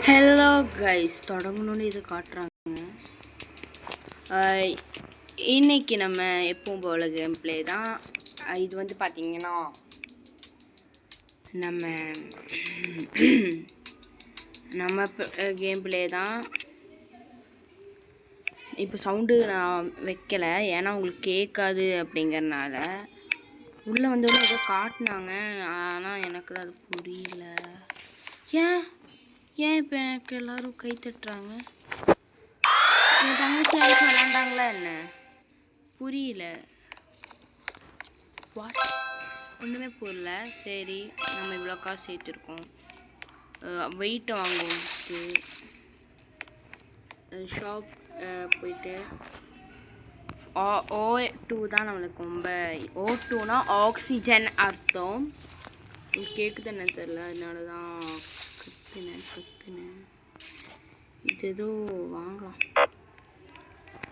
Hello guys, தொடங்கணும்னு இது காட்டுறாங்க. இன்னைக்கு நம்ம எப்பவும் போல கேம் பிளே தான். இது வந்து பார்த்தீங்கன்னா நம்ம கேம் பிளே தான். இப்போ சவுண்டு நான் வைக்கலை, ஏன்னா உங்களுக்கு கேட்காது அப்படிங்கிறனால. உள்ளே வந்தோடனே ஏதோ காட்டினாங்க, ஆனால் எனக்கு அது புரியல. ஏன் இப்போ எனக்கு எல்லோரும் கை தட்டுறாங்க? என் தங்கச்சி யாருக்கு விளாண்டாங்களா என்ன? புரியல. வாட்? ஒன்றுமே புரியல. சரி, நம்ம இவ்வளோ காசு சேர்த்துருக்கோம். வெயிட்டை வாங்குவோம். ஃபஸ்ட்டு ஷாப் போயிட்டு O2 தான் நம்மளுக்கு ரொம்ப. O2னா ஆக்சிஜன் அர்த்தம். கேட்குது என்ன தெரில, அதனால தான் கத்துனேன். இது ஏதோ வாங்கலாம்,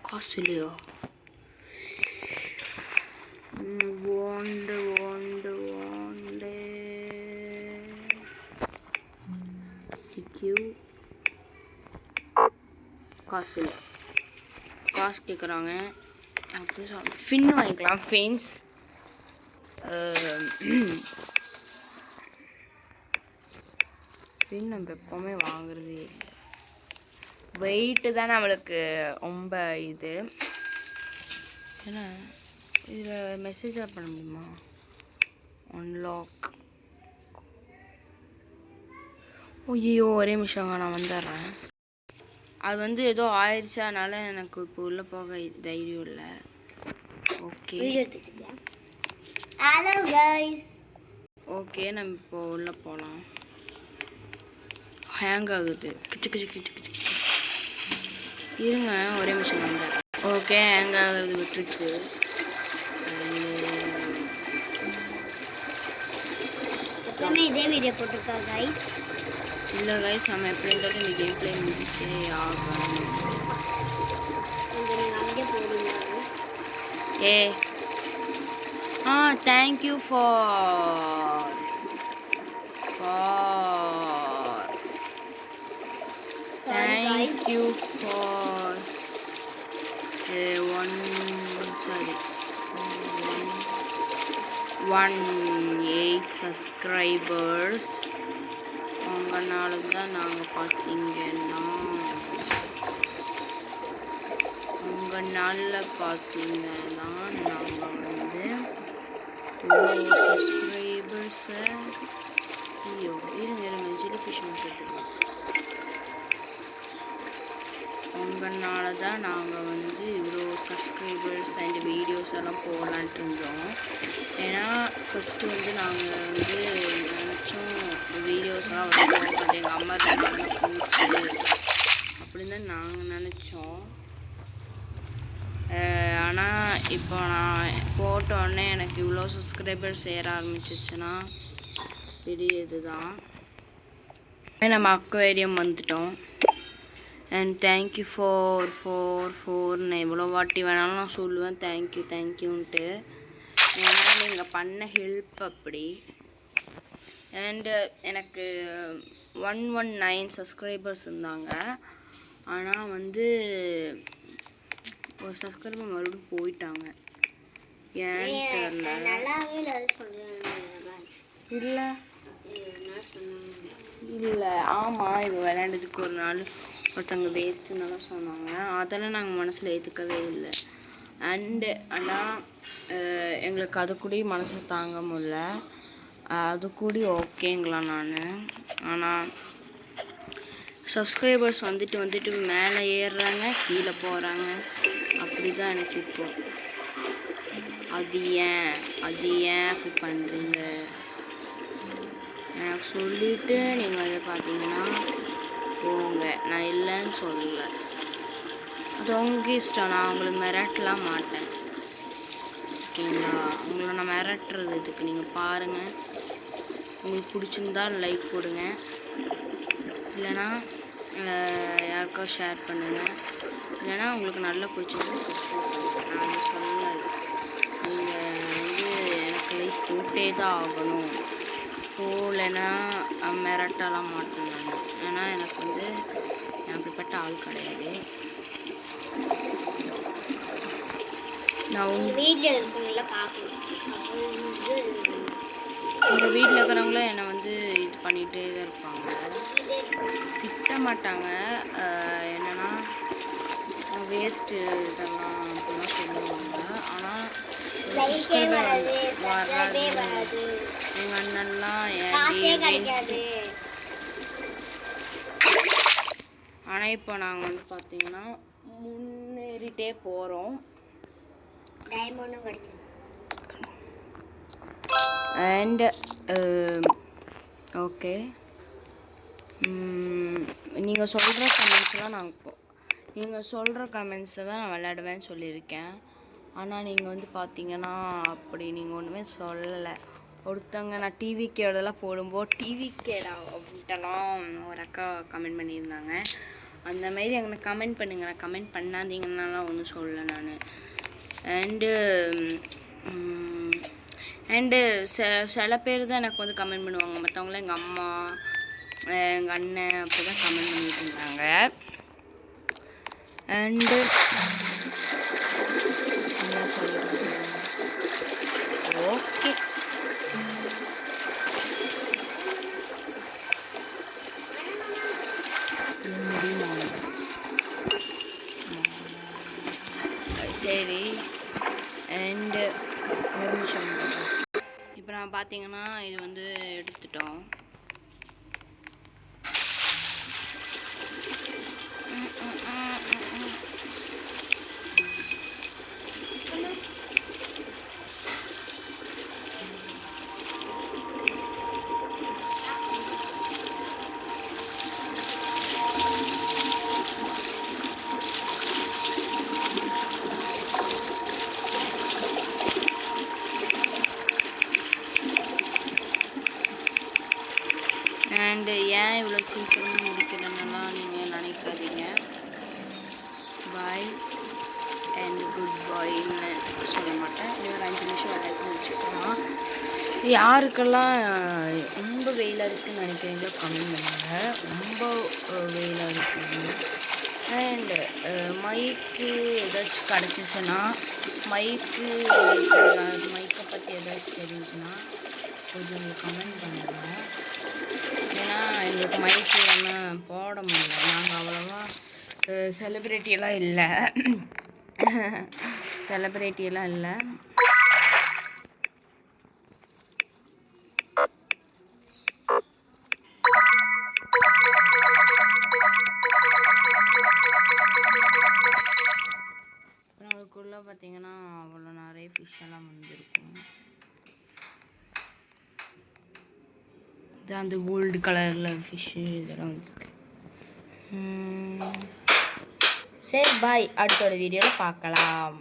காசு இல்லையோ? ஓண்டு காசு இல்லை, காசு கேட்குறாங்க. அப்படி ஃபின் வாங்கிக்கலாம். ஃபின்ஸ் ஃபின் நம்ம எப்போவுமே வாங்குறது. வெயிட்டு தான் நம்மளுக்கு ரொம்ப இது. ஏன்னா இதில் மெசேஜாக பண்ண முடியுமா? அன்லாக். ஐயோ, ஒரே நிமிஷங்க, நான் வந்துடுறேன். அது வந்து ஏதோ ஆயிடுச்சு, அதனால எனக்கு இப்போ உள்ளே போக தைரியம் இல்லை. Okay hello guys. ஓகே, நம்ம இப்போ உள்ளே போகலாம். ஹேங் ஆகுது. கிச்சு இருங்க, ஒரே நிமிஷம் வந்தேன். ஓகே, ஹேங் ஆகுறது விட்டுருச்சு. இதே வீடியோ போட்டிருக்கா கைஸ்? இல்லை கைஸ், நம்ம எப்படி இருந்தாலும் இந்த கேம் பிளே முடிச்சே ஆகணும். அங்கே போடுங்க. Thank you for thank you for 18 subscribers. உங்களால தான் நாங்கள் பார்த்தீங்கன்னா நாங்கள் வந்து சப்ஸ்கிரைபர்ஸை இருங்க ஜெலிஃபிஷ் எடுத்துக்கலாம். உங்களால தான் நாங்கள் வந்து இவ்வளோ சப்ஸ்கிரைபர்ஸ் அண்ட் வீடியோஸ் எல்லாம் போடலான்ட்டு இருந்தோம். ஏன்னா ஃபஸ்ட்டு வந்து நாங்கள் வந்து நினச்சோம் வீடியோஸ்லாம் வந்து போக மாட்டேன், எங்கள் அம்மா இருந்தாங்க போச்சு அப்படின்னு தான் நாங்கள் நினச்சோம். ஆனால் இப்போ நான் போட்டோடனே எனக்கு இவ்வளோ சப்ஸ்கிரைபர்ஸ் ஏற ஆரம்பிச்சிச்சுன்னா பெரிய இதுதான். நம்ம அக்வேரியம் வந்துட்டோம். அண்ட் தேங்க்யூ ஃபார் எவ்வளோ வாட்டி வேணாலும் நான் சொல்லுவேன் தேங்க்யூன்ட்டு. ஏன்னா நீங்கள் பண்ண ஹெல்ப் அப்படி. அண்டு எனக்கு 119 சப்ஸ்கிரைபர்ஸ் இருந்தாங்க. ஆனால் வந்து ஒரு சப்ஸ்கிரைபர் மறுபடியும் போயிட்டாங்க, ஏன்னு தெரியல. இல்லை ஆமாம், இது விளையாண்டதுக்கு ஒரு நாள் ஒருத்தவங்க வேஸ்ட்டுன்னெல்லாம் சொன்னாங்க. அதெல்லாம் நாங்கள் மனசில் ஏற்றுக்கவே இல்லை. ஆனால் எங்களுக்கு அது கூட மனசு தாங்க முடியல. அது கூட ஓகேங்களா நான். ஆனால் சப்ஸ்கிரைபர்ஸ் வந்துட்டு மேலே ஏறுறாங்க, கீழே போகிறாங்க. அப்படி தான் எனக்கு இப்போ. அது ஏன் அப்படி பண்ணுறீங்க? எனக்கு சொல்லிவிட்டு நீங்கள் வந்து பார்த்தீங்கன்னா போங்க, நான் இல்லைன்னு சொல்லலை. அது உங்கள் இஷ்டம், நான் உங்களை மிரட்டலாம் மாட்டேன். ஓகேங்களா? உங்களை நான் மிரட்டுறது இதுக்கு நீங்கள் பாருங்கள். உங்களுக்கு பிடிச்சிருந்தா லைக் போடுங்க, இல்லைனா யாருக்கா ஷேர் பண்ணுங்கள், இல்லைனா உங்களுக்கு நல்லா பிடிச்சிருந்தா சப்ஸ்கிரைப் பண்ணுங்கள். நான் சொல்லலை, நீங்கள் வந்து எனக்கு லைக் போட்டே தான் ஆகணும். போகலைன்னா மிரட்டலாம் மாட்டேன் நான். ஏன்னா எனக்கு வந்து அப்படிப்பட்ட ஆள் கிடையாது. நான் உங்கள் வீட்டில் இருக்கவங்கள பார்க்கணும். எங்கள் வீட்டில் இருக்கிறவங்களும் என்னை வந்து இது பண்ணிகிட்டே தான் இருப்பாங்க. திட்ட மாட்டாங்க. என்னென்னா வேஸ்ட்டு இதெல்லாம் அப்படிலாம் சொல்லுவாங்க. ஆனால் வராது. எங்கள் அண்ணன்லாம் ஆனால் இப்போ நாங்கள் வந்து பார்த்தீங்கன்னா முன்னேறிட்டே போகிறோம். டைமண்டும் கிடைக்கும். அண்ட் ஓகே, நீங்கள் சொல்கிற கமெண்ட்ஸ்லாம் நீங்கள் சொல்கிற கமெண்ட்ஸை தான் நான் விளையாடுவேன்னு சொல்லியிருக்கேன். ஆனால் நீங்கள் வந்து பார்த்தீங்கன்னா அப்படி நீங்கள் ஒன்றுமே சொல்லலை. ஒருத்தவங்க நான் டிவி கேடெல்லாம் போடும்போது டிவி கேடா அப்படின்ட்டுலாம் ஒரு அக்கா கமெண்ட் பண்ணியிருந்தாங்க. அந்தமாரி எனக்கு கமெண்ட் பண்ணுங்கள். நான் கமெண்ட் பண்ணாதீங்கன்னாலாம் ஒன்றும் சொல்லலை நான். அண்டு சில பேர் தான் எனக்கு வந்து கமெண்ட் பண்ணுவாங்க. மற்றவங்களாம் எங்கள் அம்மா, எங்கள் அண்ணன் அப்படி தான் கமெண்ட் பண்ணிட்டு இருந்தாங்க. அண்டு என்ன சொல்கிறது, ஓகே, சரி. அண்டு ஒரு நிமிஷம். இப்போ நான் பார்த்தீங்கன்னா இது வந்து எடுத்துட்டோம். அண்டு ஏன் இவ்வளோ சீக்கிரமாக முடிக்கிறேன்னெல்லாம் நீங்கள் நினைக்காதீங்க. பாய் அண்ட் குட் பாய்ன்னு சொல்ல மாட்டேன். இன்னும் ஒரு 5 நிமிஷம் விளையாட்டு முடிச்சுக்கலாம். யாருக்கெல்லாம் ரொம்ப வெயிலாக இருக்குதுன்னு நினைக்கிறீங்களோ கமெண்ட் பண்ணுங்கள். ரொம்ப வெயிலாக இருக்குது. அண்டு மைக்கு ஏதாச்சும் கிடச்சிச்சுன்னா, மைக்கை பற்றி ஏதாச்சும் தெரிஞ்சுன்னா கொஞ்சம் கமெண்ட் பண்ணுங்கள். ஏன்னா எங்களுக்கு மைக்கு இல்லாமல் போட முடியல. நாங்கள் அவ்வளோவா செலிப்ரிட்டியெல்லாம் இல்லை. அப்புறம் அதுக்குள்ளே பார்த்தீங்கன்னா அவ்வளோ நிறைய ஃபிஷ் எல்லாம் வந்துருக்கும். அந்த கோல்டு கலரில் ஃபிஷ்ஷு இதெல்லாம் வந்துருக்கு. சரி, பாய். அடுத்தோட வீடியோவில் பார்க்கலாம்.